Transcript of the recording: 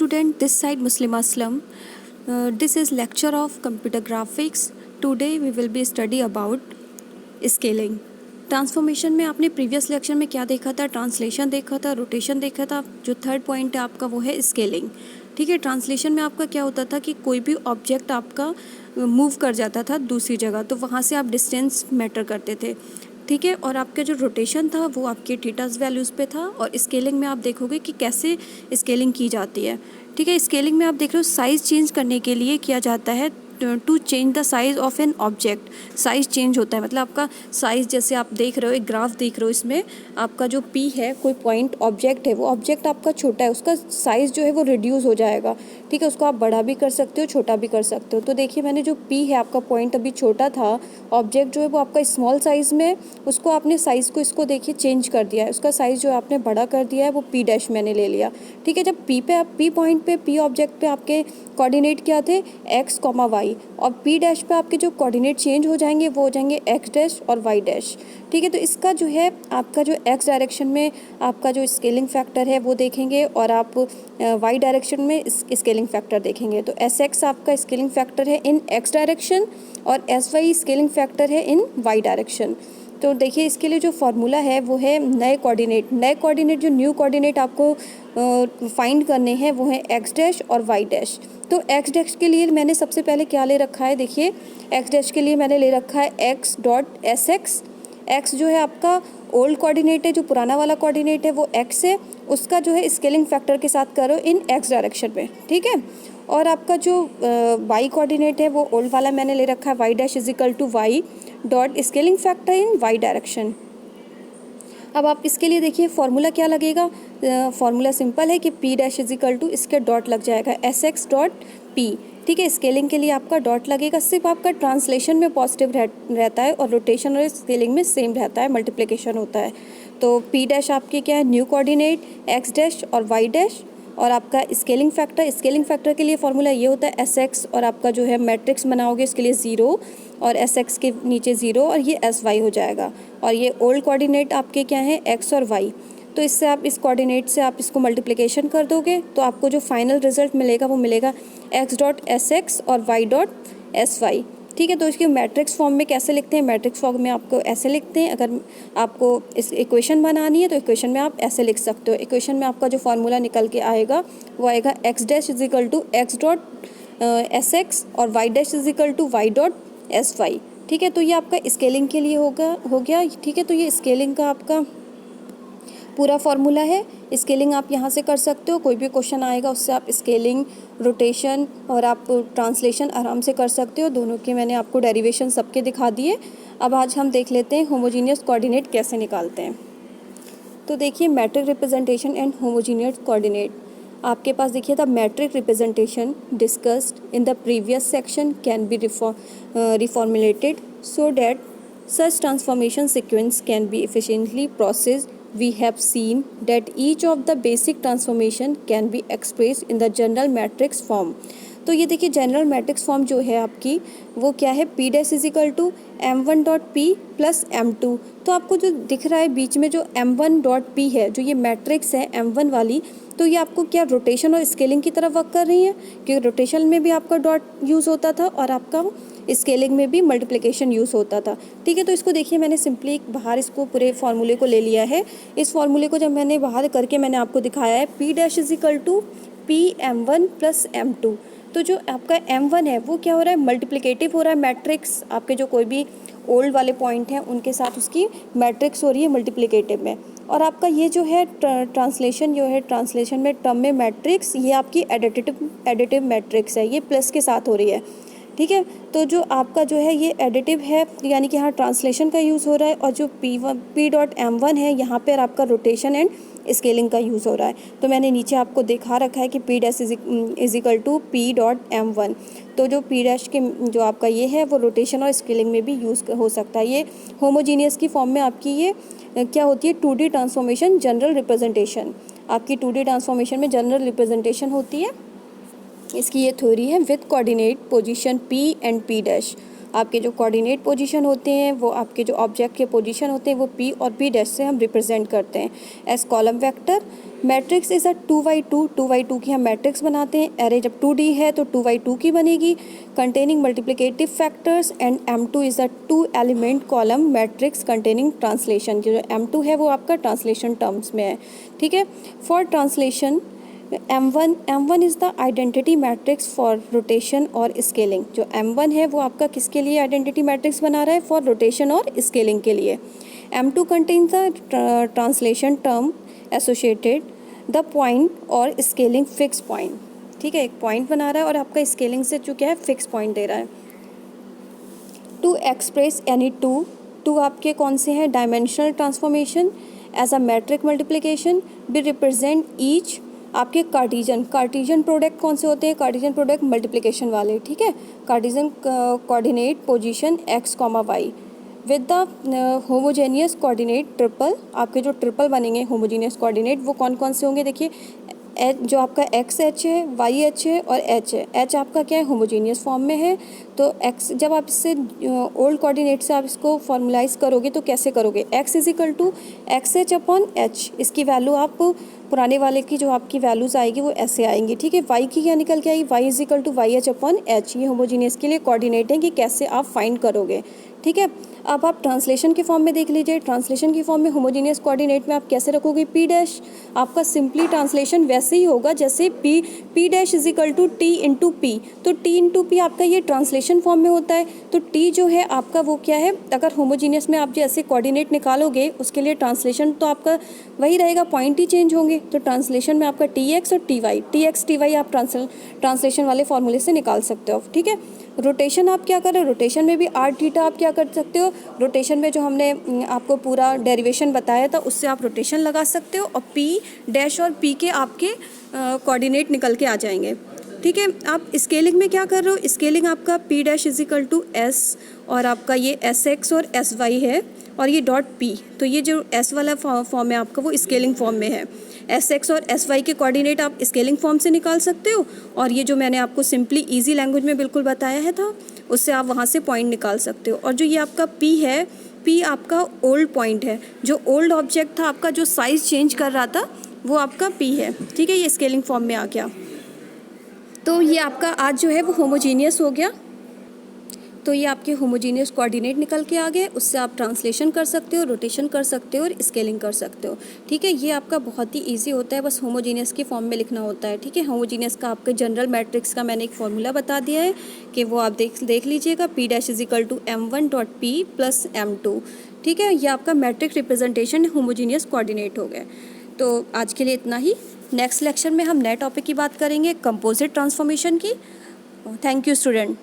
student, this side Muslima Aslam. This is lecture of computer graphics. Today we will be study about scaling. Transformation में आपने previous lecture में क्या देखा था? Translation देखा था, रोटेशन देखा था. जो थर्ड पॉइंट है आपका वो है स्केलिंग. ठीक है, ट्रांसलेशन में आपका क्या होता था कि कोई भी ऑब्जेक्ट आपका मूव कर जाता था दूसरी जगह, तो वहाँ से आप डिस्टेंस मैटर करते थे. ठीक है, और आपका जो रोटेशन था वो आपके थीटास वैल्यूज़ पे था. और स्केलिंग में आप देखोगे कि कैसे स्केलिंग की जाती है. ठीक है, स्केलिंग में आप देख रहे हो साइज़ चेंज करने के लिए किया जाता है. To change the size of an object, size change होता है. मतलब आपका साइज़, जैसे आप देख रहे हो एक ग्राफ देख रहे हो, इसमें आपका जो पी है, कोई पॉइंट ऑब्जेक्ट है, वो ऑब्जेक्ट आपका छोटा है, उसका साइज़ जो है वो रिड्यूस हो जाएगा. ठीक है, उसको आप बड़ा भी कर सकते हो, छोटा भी कर सकते हो. तो देखिए, मैंने जो पी है आपका पॉइंट अभी छोटा था, ऑब्जेक्ट जो है वो आपका स्मॉल साइज़ में, उसको आपने साइज़ को इसको देखिए चेंज कर दिया है, उसका साइज़ जो आपने बड़ा कर दिया है वो पी डैश मैंने ले लिया. ठीक है, जब पी पॉइंट पे, पी ऑब्जेक्ट पे आपके कोऑर्डिनेट क्या थे? X comma Y. और पी डैश पे आपके जो कोऑर्डिनेट चेंज हो जाएंगे वो हो जाएंगे एक्स डैश और वाई डैश. ठीक है, तो इसका जो है आपका जो एक्स डायरेक्शन में आपका जो स्केलिंग फैक्टर है वो देखेंगे, और आप वाई डायरेक्शन में स्केलिंग फैक्टर देखेंगे. तो एस एक्स आपका स्केलिंग फैक्टर है इन एक्स डायरेक्शन, और एस वाई स्केलिंग फैक्टर है इन वाई डायरेक्शन. तो देखिए, इसके लिए जो फार्मूला है वो है नए कोऑर्डिनेट जो न्यू कोऑर्डिनेट आपको फाइंड करने हैं वो है एक्स डैश और वाई डैश. तो एक्स डैश के लिए मैंने सबसे पहले क्या ले रखा है? देखिए, एक्स डैश के लिए मैंने ले रखा है x dot S x. X जो है आपका ओल्ड कोऑर्डिनेट है, जो पुराना वाला कोऑर्डिनेट है वो एक्स है, उसका जो है स्केलिंग फैक्टर के साथ करो इन एक्स डायरेक्शन में. ठीक है, और आपका जो वाई कोऑर्डिनेट है वो ओल्ड वाला मैंने ले रखा है Y dash is equal to Y dot scaling factor in Y direction. अब आप इसके लिए देखिए फॉर्मूला क्या लगेगा. फॉर्मूला सिंपल है कि P dash is equal to, इसके डॉट लग जाएगा एस एक्स डॉट पी. ठीक है, स्केलिंग के लिए आपका डॉट लगेगा. सिर्फ आपका ट्रांसलेशन में पॉजिटिव रहता है और रोटेशन और स्केलिंग में सेम रहता है, मल्टीप्लिकेशन होता है. तो पी डैश आपके क्या है? न्यू कोऑर्डिनेट एक्स डैश और वाई डैश, और आपका स्केलिंग फैक्टर के लिए फॉर्मूला ये होता है एस एक्स, और आपका जो है मैट्रिक्स बनाओगे इसके लिए 0 और एस एक्स के नीचे 0 और ये एस वाई हो जाएगा. और ये ओल्ड कोऑर्डिनेट आपके क्या हैं? एक्स और वाई. तो इससे आप इस कोऑर्डिनेट से आप इसको मल्टीप्लिकेशन कर दोगे तो आपको जो फाइनल रिजल्ट मिलेगा वो मिलेगा एक्स डॉट एस एक्स और वाई डॉट एस वाई. ठीक है, तो इसके मैट्रिक्स फॉर्म में कैसे लिखते हैं? मैट्रिक्स फॉर्म में आपको ऐसे लिखते हैं. अगर आपको इस इक्वेशन बनानी है तो इक्वेशन में आप ऐसे लिख सकते हो. इक्वेशन में आपका जो फार्मूला निकल के आएगा वो आएगा X dash is equal to X dot S X और Y dash is equal to Y dot S Y. ठीक है, तो ये आपका स्केलिंग के लिए हो गया. ठीक है, तो ये स्केलिंग का आपका पूरा फार्मूला है. स्केलिंग आप यहाँ से कर सकते हो, कोई भी क्वेश्चन आएगा उससे आप स्केलिंग, रोटेशन और आप ट्रांसलेशन आराम से कर सकते हो. दोनों के मैंने आपको डेरिवेशन सबके दिखा दिए. अब आज हम देख लेते हैं होमोजीनियस कोऑर्डिनेट कैसे निकालते हैं. तो देखिए, matrix representation and homogeneous coordinate. आपके पास देखिए the matrix representation discussed in the previous section can be reformulated so that such transformation sequence can be efficiently processed. We have seen that each of the basic transformation can be expressed in the general matrix form. तो ये देखिए, general matrix form जो है आपकी वो क्या है? P dash is equal to M one dot P plus M two. तो आपको जो दिख रहा है बीच में जो एम वन डॉट पी है, जो ये मैट्रिक्स है एम वन वाली, तो ये आपको क्या रोटेशन और स्केलिंग की तरफ वर्क कर रही है, क्योंकि रोटेशन में भी आपका डॉट यूज़ होता था और आपका स्केलिंग में भी मल्टीप्लिकेशन यूज़ होता था. ठीक है, तो इसको देखिए, मैंने सिंपली बाहर इसको पूरे फार्मूले को ले लिया है. इस फार्मूले को जब मैंने बाहर करके मैंने आपको दिखाया है P dash is equal to P M one plus M two. तो जो आपका m1 है वो क्या हो रहा है? मल्टीप्लिकेटिव हो रहा है मैट्रिक्स. आपके जो कोई भी ओल्ड वाले पॉइंट हैं उनके साथ उसकी मैट्रिक्स हो रही है मल्टीप्लिकेटिव में. और आपका ये जो है ट्रांसलेशन में टर्म में मैट्रिक्स, ये आपकी एडिटिव मैट्रिक्स है, ये प्लस के साथ हो रही है. ठीक है, तो जो आपका जो है ये एडिटिव है, यानी कि यहाँ ट्रांसलेशन का यूज़ हो रहा है, और जो पी डॉट एम वन है यहाँ पर आपका रोटेशन एंड स्केलिंग का यूज़ हो रहा है. तो मैंने नीचे आपको दिखा रखा है कि P dash is equal to P dot M one. तो जो पी डैश के जो आपका ये है वो रोटेशन और स्केलिंग में भी यूज़ हो सकता है. ये होमोजीनियस की फॉर्म में आपकी ये क्या होती है? 2D transformation general representation. आपकी 2D ट्रांसफॉर्मेशन में जनरल रिप्रेजेंटेशन होती है. इसकी ये थ्योरी है with coordinate position P and P dash. आपके जो कोऑर्डिनेट पोजीशन होते हैं वो आपके जो ऑब्जेक्ट के पोजीशन होते हैं वो पी और पी डैश से हम रिप्रेजेंट करते हैं as column vector matrix is a 2x2, 2x2 की हम मैट्रिक्स बनाते हैं। एरे जब 2D है तो 2x2 की बनेगी, containing multiplicative factors, and M2 is a 2 element column matrix containing translation. जो M2 है वो आपका ट्रांसलेशन टर्म्स में है, ठीक है। For translation M1 is the identity matrix for rotation और स्केलिंग। जो M1 है वो आपका किसके लिए आइडेंटिटी मैट्रिक्स बना रहा है? फॉर रोटेशन और स्केलिंग के लिए। M2 contains the translation term associated the point और स्केलिंग फिक्स पॉइंट, ठीक है। एक पॉइंट बना रहा है और आपका स्केलिंग से जो क्या है फिक्स पॉइंट दे रहा है। टू एक्सप्रेस एनी टू आपके कौन से हैं? Dimensional transformation as a matrix multiplication भी रिप्रेजेंट ईच आपके कार्टीजन प्रोडक्ट कौन से होते हैं? कार्टीजन प्रोडक्ट मल्टीप्लिकेशन वाले, ठीक है। Cartesian coordinate position x, y with the homogeneous coordinate triple. आपके जो ट्रिपल बनेंगे होमोजेनियस कोऑर्डिनेट वो कौन कौन से होंगे? देखिए जो आपका एक्स एच है, वाई एच है और एच है। एच आपका क्या है? होमोजेनियस फॉर्म में है। तो एक्स जब आप इससे ओल्ड कोऑर्डिनेट से आप इसको फॉर्मुलाइज करोगे तो कैसे करोगे? X is equal to X H upon H. इसकी वैल्यू आप पुराने वाले की जो आपकी वैल्यूज़ आएगी वो ऐसे आएंगी, ठीक है। वाई की क्या निकल के आएगी? Y is equal to Y H upon H. ये होमोजेनियस के लिए कोऑर्डिनेट है कि कैसे आप फाइंड करोगे, ठीक है। अब आप ट्रांसलेशन के फॉर्म में देख लीजिए। ट्रांसलेशन की फॉर्म में होमोजेनियस कोऑर्डिनेट में आप कैसे रखोगे? P dash. आपका सिंपली ट्रांसलेशन वैसे ही होगा जैसे P dash is equal to T into P. तो टी इंटू पी आपका ये ट्रांसलेशन फॉर्म में होता है। तो टी जो है आपका वो क्या है? अगर होमोजेनियस में आप जैसे कोऑर्डिनेट निकालोगे उसके लिए ट्रांसलेशन तो आपका वही रहेगा, पॉइंट ही चेंज होंगे। तो ट्रांसलेशन में आपका टी एक्स और टी वाई आप ट्रांसलेशन वाले फॉर्मूले से निकाल सकते हो, ठीक है। रोटेशन आप क्या कर रहे हो? रोटेशन में भी आर थीटा आप क्या कर सकते हो? रोटेशन में जो हमने आपको पूरा डेरिवेशन बताया था उससे आप रोटेशन लगा सकते हो और पी डैश और पी के आपके कोऑर्डिनेट निकल के आ जाएंगे, ठीक है। आप स्केलिंग में क्या कर रहे हो? स्केलिंग आपका P dash is equal to S और आपका ये एस एक्स और एस वाई है और ये डॉट पी। तो ये जो एस वाला फॉर्म है आपका वो स्केलिंग फॉर्म में है। एस एक्स और एस वाई के कोऑर्डिनेट आप स्केलिंग फॉर्म से निकाल सकते हो और ये जो मैंने आपको सिंपली इजी लैंग्वेज में बिल्कुल बताया है था उससे आप वहाँ से पॉइंट निकाल सकते हो। और जो ये आपका पी है, पी आपका ओल्ड पॉइंट है। जो ओल्ड ऑब्जेक्ट था आपका जो साइज़ चेंज कर रहा था वो आपका पी है, ठीक है। ये स्केलिंग फॉर्म में आ गया। तो ये आपका आज जो है वो होमोजीनियस हो गया। तो ये आपके होमोजीनियस कोऑर्डिनेट निकल के आ गए। उससे आप ट्रांसलेशन कर सकते हो, रोटेशन कर सकते हो और स्केलिंग कर सकते हो, ठीक है। ये आपका बहुत ही इजी होता है, बस होमोजीनियस के फॉर्म में लिखना होता है, ठीक है। होमोजीनियस का आपके जनरल मैट्रिक्स का मैंने एक फॉर्मूला बता दिया है कि वो आप देख लीजिएगा। P dash is equal to M1 dot P plus M2, ठीक है। ये आपका मैट्रिक्स रिप्रेजेंटेशन होमोजीनियस कोऑर्डिनेट हो गए। तो आज के लिए इतना ही। नेक्स्ट लेक्चर में हम नए टॉपिक की बात करेंगे, कंपोजिट ट्रांसफॉर्मेशन की। Thank you student.